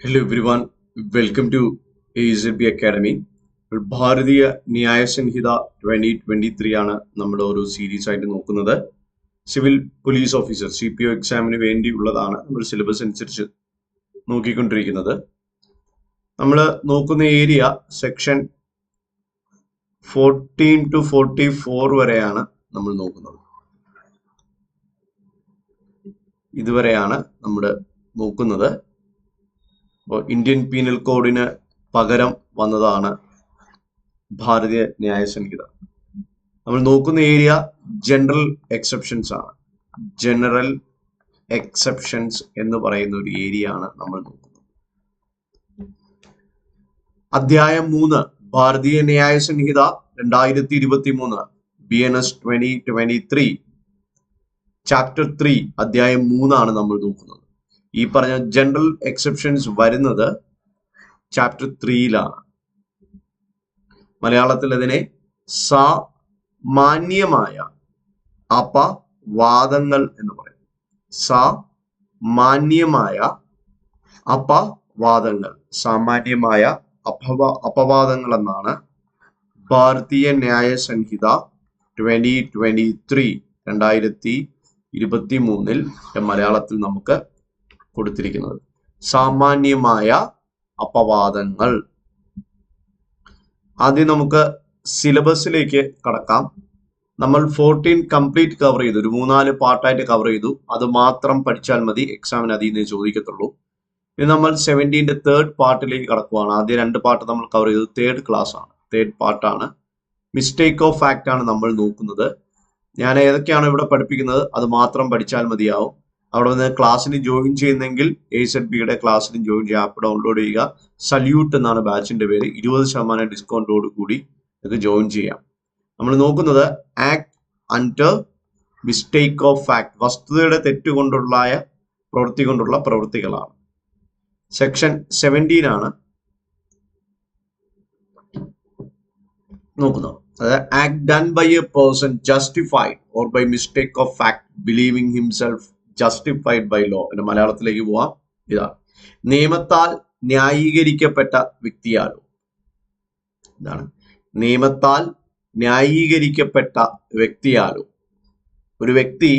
Hello everyone, welcome to AZB Academy. ഭാരതീയ ന്യായ സംഹിത 2023 ആണ് നമ്മുടെ ഒരു സീരീസ് ആയിട്ട് നോക്കുന്നത്. സിവിൽ പോലീസ് ഓഫീസർ CPO എക്സാമിന് വേണ്ടിയുള്ളതാണ് നമ്മൾ സിലബസ് അനുസരിച്ച് നോക്കിക്കൊണ്ടിരിക്കുന്നത്. നമ്മൾ നോക്കുന്ന ഏരിയ സെക്ഷൻ 14 to 44 വരെയാണ് നമ്മൾ നോക്കുന്നത്. ഇതുവരെയാണ് നമ്മൾ നോക്കുന്നത്. ഇന്ത്യൻ പീനൽ കോഡിന് പകരം വന്നതാണ് ഭാരതീയ ന്യായ സംഹിത. നമ്മൾ നോക്കുന്ന ഏരിയ ജനറൽ എക്സെപ്ഷൻസ് ആണ്. ജനറൽ എക്സെപ്ഷൻസ് എന്ന് പറയുന്ന ഒരു ഏരിയ ആണ് നമ്മൾ നോക്കുന്നത്. അധ്യായം 3 ഭാരതീയ ന്യായ സംഹിത 2023 BNS 2023 ചാപ്റ്റർ 3 അധ്യായം 3 ആണ് നമ്മൾ നോക്കുന്നത്. ഈ പറഞ്ഞ ജനറൽ എക്സെപ്ഷൻസ് വരുന്നത് ചാപ്റ്റർ 3-ലാണ്. മലയാളത്തിൽ അതിനെ സാമാന്യമായ അപവാദങ്ങൾ എന്ന് പറയും. സാമാന്യമായ അപവാദങ്ങൾ, സാമാന്യമായ അപവാദങ്ങൾ എന്നാണ് ഭാരതീയ ന്യായ സംഹിത 2023 മലയാളത്തിൽ നമുക്ക് കൊടുത്തിരിക്കുന്നത്. സാമാന്യമായ അപവാദങ്ങൾ. ആദ്യം നമുക്ക് സിലബസിലേക്ക് കടക്കാം. നമ്മൾ 14 കംപ്ലീറ്റ് കവർ ചെയ്തു, ഒരു 3-4 പാർട്ടായിട്ട് കവർ ചെയ്തു. അത് മാത്രം പഠിച്ചാൽ മതി, എക്സാമിന് അതിൽ നിന്ന് ചോദിക്കത്തുള്ളൂ. ഇനി നമ്മൾ 17ന്റെ തേർഡ് പാർട്ടിലേക്ക് കടക്കുവാണ്. ആദ്യം 2 പാർട്ട് നമ്മൾ കവർ ചെയ്തു, തേർഡ് ക്ലാസ് ആണ്, തേർഡ് പാർട്ടാണ്. മിസ്റ്റേക്ക് ഓഫ് ഫാക്ട് ആണ് നമ്മൾ നോക്കുന്നത്. ഞാൻ ഏതൊക്കെയാണ് ഇവിടെ പഠിപ്പിക്കുന്നത് അത് മാത്രം പഠിച്ചാൽ മതിയാവും. അവിടെ നിന്ന് ക്ലാസ്സിന് ജോയിൻ ചെയ്യുന്നെങ്കിൽ AZBയുടെ ക്ലാസ്സിന് ജോയിൻ ചെയ്യുക. ആപ്പ് ഡൗൺലോഡ് ചെയ്യുക. സല്യൂട്ട് എന്നാണ് ബാച്ചിന്റെ പേര്. 20% ഡിസ്കൗണ്ടോട് കൂടി നിങ്ങൾക്ക് ജോയിൻ ചെയ്യാം. നമ്മൾ നോക്കുന്നത് act under mistake of fact, വസ്തുതയുടെ തെറ്റുകൊണ്ടുള്ള പ്രവൃത്തി കൊണ്ടുള്ള പ്രവൃത്തികളാണ്. സെക്ഷൻ 17 ആണ് നോക്കുന്നത്. അതായത് act done by a person justified or by mistake of fact believing himself justified by law. എന്റെ മലയാളത്തിലേക്ക് പോവാം. ഇതാണ് നിയമത്താൽ ന്യായീകരിക്കപ്പെട്ട വ്യക്തിയാലോ. ഇതാണ് നിയമത്താൽ ന്യായീകരിക്കപ്പെട്ട വ്യക്തിയാലോ. ഒരു വ്യക്തി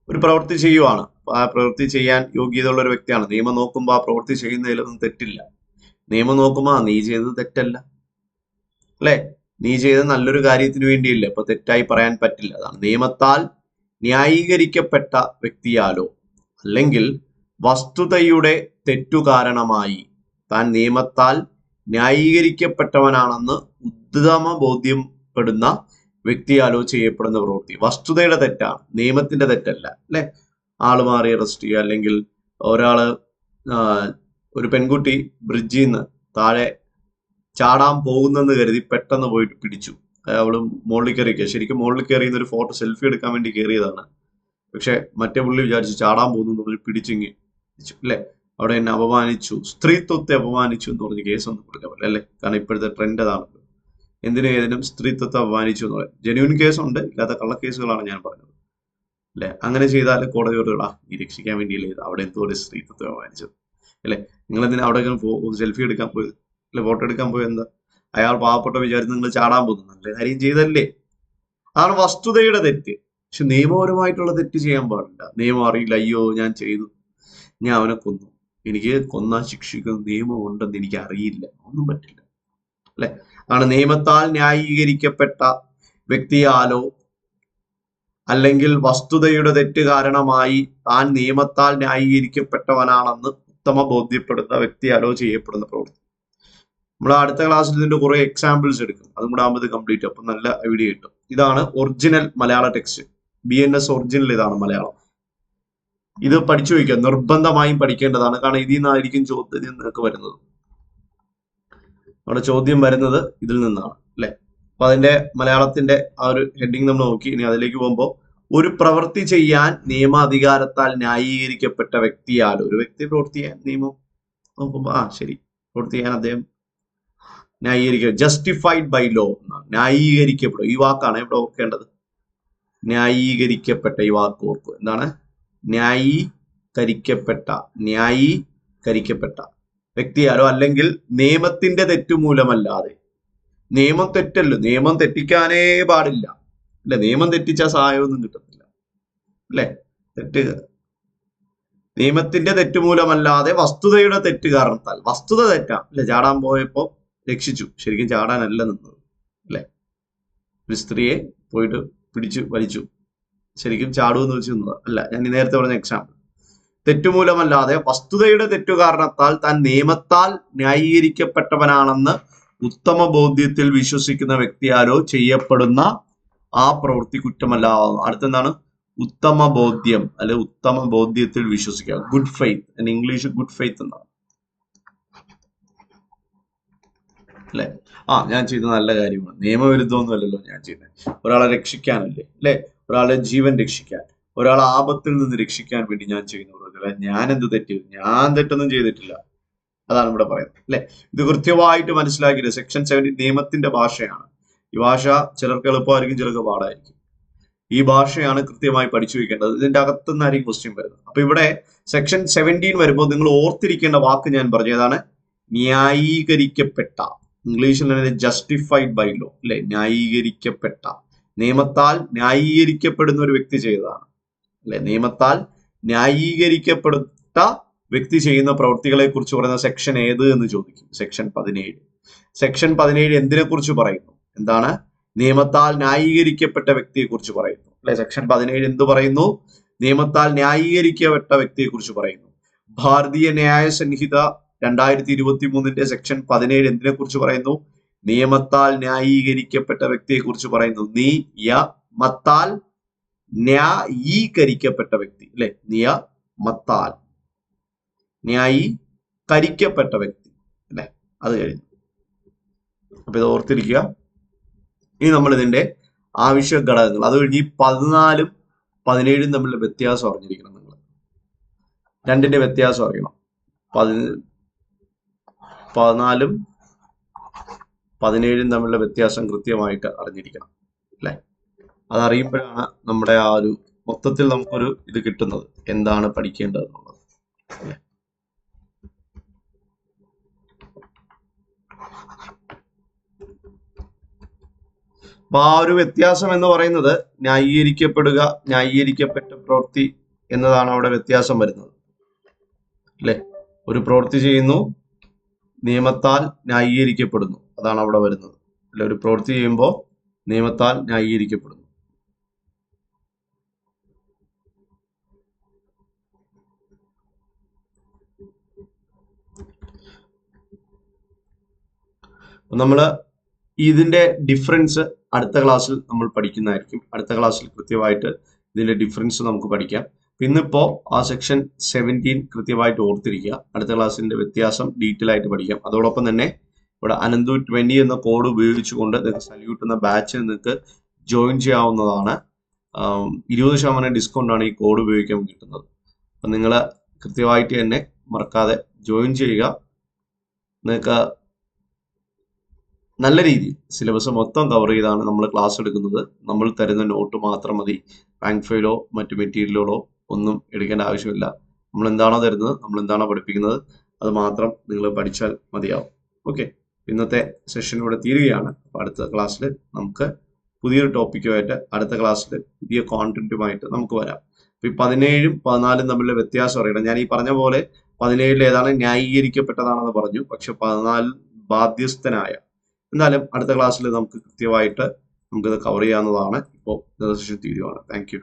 ഒരു പ്രവൃത്തി ചെയ്യുവാണ്. ആ പ്രവൃത്തി ചെയ്യാൻ യോഗ്യതയുള്ള ഒരു വ്യക്തിയാണ്. നിയമം നോക്കുമ്പോൾ ആ പ്രവൃത്തി ചെയ്യുന്നതിലൊന്നും തെറ്റില്ല. നിയമം നോക്കുമ്പോൾ നീ ചെയ്തത് തെറ്റല്ല, അല്ലെ, നീ ചെയ്തത് നല്ലൊരു കാര്യത്തിന് വേണ്ടിയില്ല, അപ്പൊ തെറ്റായി പറയാൻ പറ്റില്ല. അതാണ് നിയമത്താൽ ന്യായീകരിക്കപ്പെട്ട വ്യക്തിയാലോ അല്ലെങ്കിൽ വസ്തുതയുടെ തെറ്റു കാരണമായി താൻ നിയമത്താൽ ന്യായീകരിക്കപ്പെട്ടവനാണെന്ന് ഉത്തമ ബോധ്യപ്പെടുന്ന വ്യക്തിയാലോ ചെയ്യപ്പെടുന്ന പ്രവൃത്തി. വസ്തുതയുടെ തെറ്റാണ്, നിയമത്തിന്റെ തെറ്റല്ല, അല്ലെ. ആള് മാറി അറസ്റ്റ് ചെയ്യുക, അല്ലെങ്കിൽ ഒരു പെൺകുട്ടി ബ്രിഡ്ജിൽ നിന്ന് താഴെ ചാടാൻ പോകുന്നെന്ന് കരുതി പെട്ടെന്ന് പോയിട്ട് പിടിച്ചു. അവള് മുകളിൽ കയറിക്കുക, ശരിക്കും മുകളിൽ കയറിയുന്ന ഒരു ഫോട്ടോ സെൽഫി എടുക്കാൻ വേണ്ടി കയറിയതാണ്. പക്ഷെ മറ്റേ പുള്ളി വിചാരിച്ചു ചാടാൻ പോകുന്നു, പിടിച്ചിങ്ങി അല്ലെ. അവിടെ എന്നെ അപമാനിച്ചു, സ്ത്രീത്വത്തെ അപമാനിച്ചു എന്ന് പറഞ്ഞ് കേസൊന്നും കൊടുക്കാൻ പറ്റില്ല, അല്ലെ. കാരണം ഇപ്പോഴത്തെ ട്രെൻഡ് അതാണല്ലോ, എന്തിനും ഏതിനും സ്ത്രീത്വത്തെ അപമാനിച്ചു എന്ന് പറയും. ജെന്യൂൻ കേസുണ്ട്, ഇല്ലാത്ത കള്ളക്കേസുകളാണ് ഞാൻ പറഞ്ഞത്, അല്ലെ. അങ്ങനെ ചെയ്താൽ കോടതിയോട് നീ രക്ഷിക്കാൻ വേണ്ടിയില്ലേ അവിടെ എന്തുകൊണ്ട് സ്ത്രീത്വത്തെ അപമാനിച്ചത്, അല്ലെ. നിങ്ങൾ എന്തിനാ അവിടെ സെൽഫി എടുക്കാൻ പോയത്, അല്ലെ, ഫോട്ടോ എടുക്കാൻ പോയത്? എന്താ അയാൾ പാവപ്പെട്ട വിചാരിച്ച് നിങ്ങൾ ചാടാൻ പോകുന്നു, നല്ല കാര്യം ചെയ്തല്ലേ. അതാണ് വസ്തുതയുടെ തെറ്റ്. പക്ഷെ നിയമപരമായിട്ടുള്ള തെറ്റ് ചെയ്യാൻ പാടില്ല. നിയമം അറിയില്ല, അയ്യോ ഞാൻ ചെയ്തു, ഞാൻ അവനെ കൊന്നു, എനിക്ക് കൊന്നാൻ ശിക്ഷിക്കുന്ന നിയമം ഉണ്ടെന്ന് എനിക്ക് അറിയില്ല, ഒന്നും പറ്റില്ല, അല്ലെ. ആണ് നിയമത്താൽ ന്യായീകരിക്കപ്പെട്ട വ്യക്തിയാലോ അല്ലെങ്കിൽ വസ്തുതയുടെ തെറ്റ് കാരണമായി താൻ നിയമത്താൽ ന്യായീകരിക്കപ്പെട്ടവനാണെന്ന് ഉത്തമ ബോധ്യപ്പെടുന്ന വ്യക്തിയാലോ ചെയ്യപ്പെടുന്ന പ്രവൃത്തി. നമ്മൾ അടുത്ത ക്ലാസ്സിൽ ഇതിന്റെ കുറെ എക്സാമ്പിൾസ് എടുക്കും, അതും കൂടെ ആകുമ്പോൾ കംപ്ലീറ്റ്, അപ്പൊ നല്ല ഐഡിയ കിട്ടും. ഇതാണ് ഒറിജിനൽ മലയാള ടെക്സ്റ്റ്. BNS ഒറിജിനൽ ഇതാണ് മലയാളം. ഇത് പഠിച്ചു വയ്ക്കുക, നിർബന്ധമായും പഠിക്കേണ്ടതാണ്. കാരണം ഇതിൽ നിന്നായിരിക്കും ചോദ്യം നിങ്ങൾക്ക് വരുന്നത്. അവിടെ ചോദ്യം വരുന്നത് ഇതിൽ നിന്നാണ്, അല്ലെ. അപ്പൊ അതിന്റെ മലയാളത്തിന്റെ ആ ഒരു ഹെഡിങ് നമ്മൾ നോക്കി. ഇനി അതിലേക്ക് പോകുമ്പോൾ ഒരു പ്രവൃത്തി ചെയ്യാൻ നിയമാധികാരത്താൽ ന്യായീകരിക്കപ്പെട്ട വ്യക്തിയാലോ. ഒരു വ്യക്തി പ്രവൃത്തി ചെയ്യാൻ നിയമം നോക്കുമ്പോ ശരി, പ്രവൃത്തി ചെയ്യാൻ അദ്ദേഹം ന്യായീകരിക്കുക, ജസ്റ്റിഫൈഡ് ബൈ ലോ എന്നാണ്. ന്യായീകരിക്കപ്പെടും, ഈ വാക്കാണ് ഇവിടെ ഓർക്കേണ്ടത്. ന്യായീകരിക്കപ്പെട്ട ഈ വാക്ക് ഓർക്കുക. എന്താണ്? ന്യായീകരിക്കപ്പെട്ട, ന്യായീകരിക്കപ്പെട്ട ന്യായീകരിക്കപ്പെട്ട വ്യക്തിയാലോ അല്ലെങ്കിൽ നിയമത്തിന്റെ തെറ്റുമൂലമല്ലാതെ. നിയമം തെറ്റല്ലോ, നിയമം തെറ്റിക്കാനേ പാടില്ല അല്ലെ, നിയമം തെറ്റിച്ച സഹായമൊന്നും കിട്ടത്തില്ല അല്ലെ. തെറ്റ് നിയമത്തിന്റെ തെറ്റുമൂലമല്ലാതെ വസ്തുതയുടെ തെറ്റ് കാരണത്താൽ. വസ്തുത തെറ്റാം അല്ലെ, ചാടാൻ പോയപ്പോ രക്ഷിച്ചു, ശരിക്കും ചാടാനല്ല നിന്നത് അല്ലെ. ഒരു സ്ത്രീയെ പോയിട്ട് പിടിച്ചു വലിച്ചു, ശരിക്കും ചാടുമെന്ന് വെച്ച് നിന്നത് അല്ല. ഞാൻ നേരത്തെ പറഞ്ഞ എക്സാമ്പിൾ. തെറ്റുമൂലമല്ലാതെ വസ്തുതയുടെ തെറ്റു കാരണത്താൽ താൻ നിയമത്താൽ ന്യായീകരിക്കപ്പെട്ടവനാണെന്ന് ഉത്തമ ബോധ്യത്തിൽ വിശ്വസിക്കുന്ന വ്യക്തിയാലോ ചെയ്യപ്പെടുന്ന ആ പ്രവൃത്തി കുറ്റമല്ല. അടുത്തെന്താണ്? ഉത്തമ ബോധ്യം അല്ലെ, ഉത്തമ ബോധ്യത്തിൽ വിശ്വസിക്കുക. Good faith, English good faith എന്നാണ് അല്ലെ. ഞാൻ ചെയ്ത നല്ല കാര്യമാണ്, നിയമവിരുദ്ധമൊന്നും അല്ലല്ലോ ഞാൻ ചെയ്യുന്നത്, ഒരാളെ രക്ഷിക്കാനല്ലേ അല്ലെ, ഒരാളെ ജീവൻ രക്ഷിക്കാൻ, ഒരാളെ ആപത്തിൽ നിന്ന് രക്ഷിക്കാൻ വേണ്ടി ഞാൻ ചെയ്യുന്ന പ്രവൃത്തി. ഞാൻ എന്ത് തെറ്റ്? ഞാൻ തെറ്റൊന്നും ചെയ്തിട്ടില്ല. അതാണ് ഇവിടെ പറയുന്നത് അല്ലെ. ഇത് കൃത്യമായിട്ട് മനസ്സിലാക്കിയിട്ട് സെക്ഷൻ 17 നിയമത്തിന്റെ ഭാഷയാണ്. ഈ ഭാഷ ചിലർക്ക് എളുപ്പമായിരിക്കും, ചിലർക്ക് പാടായിരിക്കും. ഈ ഭാഷയാണ് കൃത്യമായി പഠിച്ചു വെക്കേണ്ടത്. ഇതിന്റെ അകത്തുനിന്നായിരിക്കും ക്വസ്റ്റ്യൻ വരുന്നത്. അപ്പൊ ഇവിടെ സെക്ഷൻ 17 വരുമ്പോൾ നിങ്ങൾ ഓർത്തിരിക്കേണ്ട വാക്ക് ഞാൻ പറഞ്ഞു, ഏതാണ്? ന്യായീകരിക്കപ്പെട്ട. ഇംഗ്ലീഷിൽ ജസ്റ്റിഫൈഡ് ബൈ ലോ അല്ലെ, ന്യായീകരിക്കപ്പെട്ട. നിയമത്താൽ ന്യായീകരിക്കപ്പെടുന്ന ഒരു വ്യക്തി ചെയ്തതാണ് അല്ലെ. നിയമത്താൽ ന്യായീകരിക്കപ്പെട്ട വ്യക്തി ചെയ്യുന്ന പ്രവൃത്തികളെ കുറിച്ച് പറയുന്ന സെക്ഷൻ ഏത് എന്ന് ചോദിക്കും. സെക്ഷൻ 17. സെക്ഷൻ 17 എന്തിനെ കുറിച്ച് പറയുന്നു? എന്താണ്? നിയമത്താൽ ന്യായീകരിക്കപ്പെട്ട വ്യക്തിയെ കുറിച്ച് പറയുന്നു അല്ലെ. സെക്ഷൻ 17 എന്ത് പറയുന്നു? നിയമത്താൽ ന്യായീകരിക്കപ്പെട്ട വ്യക്തിയെ കുറിച്ച് പറയുന്നു. ഭാരതീയ ന്യായ സംഹിത 2023 സെക്ഷൻ 17 എന്തിനെ കുറിച്ച് പറയുന്നു? നിയമത്താൽ ന്യായീകരിക്കപ്പെട്ട വ്യക്തിയെ കുറിച്ച് പറയുന്നു. നിയമത്താൽ ന്യായീകരിക്കപ്പെട്ട വ്യക്തി അല്ലെ, നിയമത്താൽ ന്യായീകരിക്കപ്പെട്ട വ്യക്തി അല്ലെ. അത് കഴിഞ്ഞു. അപ്പൊ ഇത് ഓർത്തിരിക്കുക. ഇനി നമ്മൾ ഇതിന്റെ ആവശ്യ ഘടകങ്ങൾ, അത് കഴിഞ്ഞ് ഈ 14ഉം 17ഉം തമ്മിലുള്ള വ്യത്യാസം അറിഞ്ഞിരിക്കണം. നിങ്ങൾ രണ്ടിന്റെ വ്യത്യാസം അറിയണം. 14ഉം 17ഉം തമ്മിലുള്ള വ്യത്യാസം കൃത്യമായിട്ട് അറിഞ്ഞിരിക്കണം അല്ലെ. അതറിയുമ്പോഴാണ് നമ്മുടെ ആ ഒരു മൊത്തത്തിൽ നമുക്കൊരു ഇത് കിട്ടുന്നത്, എന്താണ് പഠിക്കേണ്ടത് എന്നുള്ളത് അല്ലെ. അപ്പൊ ആ ഒരു വ്യത്യാസം എന്ന് പറയുന്നത് ന്യായീകരിക്കപ്പെടുക, ന്യായീകരിക്കപ്പെട്ട പ്രവൃത്തി എന്നതാണ് അവിടെ വ്യത്യാസം വരുന്നത് അല്ലെ. ഒരു പ്രവൃത്തി ചെയ്യുന്നു, നിയമത്താൽ ന്യായീകരിക്കപ്പെടുന്നു, അതാണ് അവിടെ വരുന്നത് അല്ലെ. ഒരു പ്രവൃത്തി ചെയ്യുമ്പോൾ നിയമത്താൽ ന്യായീകരിക്കപ്പെടുന്നു. നമ്മള് ഇതിന്റെ ഡിഫറൻസ് അടുത്ത ക്ലാസ്സിൽ നമ്മൾ പഠിക്കുന്നതായിരിക്കും. അടുത്ത ക്ലാസ്സിൽ കൃത്യമായിട്ട് ഇതിന്റെ ഡിഫറൻസ് നമുക്ക് പഠിക്കാം. ഇന്നിപ്പോ ആ സെക്ഷൻ 17 കൃത്യമായിട്ട് ഓർത്തിരിക്കുക. അടുത്ത ക്ലാസ്സിന്റെ വ്യത്യാസം ഡീറ്റെയിൽ ആയിട്ട് പഠിക്കാം. അതോടൊപ്പം തന്നെ ഇവിടെ അനന്തു 20 എന്ന കോഡ് ഉപയോഗിച്ചുകൊണ്ട് നിങ്ങൾക്ക് സല്യൂട്ട് എന്ന ബാച്ചിൽ നിങ്ങൾക്ക് ജോയിൻ ചെയ്യാവുന്നതാണ്. 20% ഡിസ്കൗണ്ട് ആണ് ഈ കോഡ് ഉപയോഗിക്കാൻ കിട്ടുന്നത്. അപ്പൊ നിങ്ങൾ കൃത്യമായിട്ട് തന്നെ മറക്കാതെ ജോയിൻ ചെയ്യുക. നിങ്ങൾക്ക് നല്ല രീതിയിൽ സിലബസ് മൊത്തം കവർ ചെയ്താണ് നമ്മൾ ക്ലാസ് എടുക്കുന്നത്. നമ്മൾ തരുന്ന നോട്ട് മാത്രം മതി. റാങ്ക് ഫയലോ മറ്റു മെറ്റീരിയലുകളോ ഒന്നും എടുക്കേണ്ട ആവശ്യമില്ല. നമ്മൾ എന്താണോ തരുന്നത്, നമ്മൾ എന്താണോ പഠിപ്പിക്കുന്നത്, അത് മാത്രം നിങ്ങൾ പഠിച്ചാൽ മതിയാവും. ഓക്കെ, ഇന്നത്തെ സെഷൻ ഇവിടെ തീരുകയാണ്. അപ്പൊ അടുത്ത ക്ലാസ്സിൽ നമുക്ക് പുതിയൊരു ടോപ്പിക്കുമായിട്ട്, അടുത്ത ക്ലാസ്സിൽ പുതിയ കോണ്ടന്റുമായിട്ട് നമുക്ക് വരാം. അപ്പൊ ഈ 17ഉം 14ഉം തമ്മിലുള്ള വ്യത്യാസം അറിയണം. ഞാൻ ഈ പറഞ്ഞ പോലെ 17 ഏതാണ് ന്യായീകരിക്കപ്പെട്ടതാണെന്ന് പറഞ്ഞു, പക്ഷെ 14 ബാധ്യസ്ഥനായ. എന്നാലും അടുത്ത ക്ലാസ്സിൽ നമുക്ക് കൃത്യമായിട്ട് നമുക്കിത് കവർ ചെയ്യാവുന്നതാണ്. ഇപ്പോൾ സെഷൻ തീരുവാണ്. Thank you.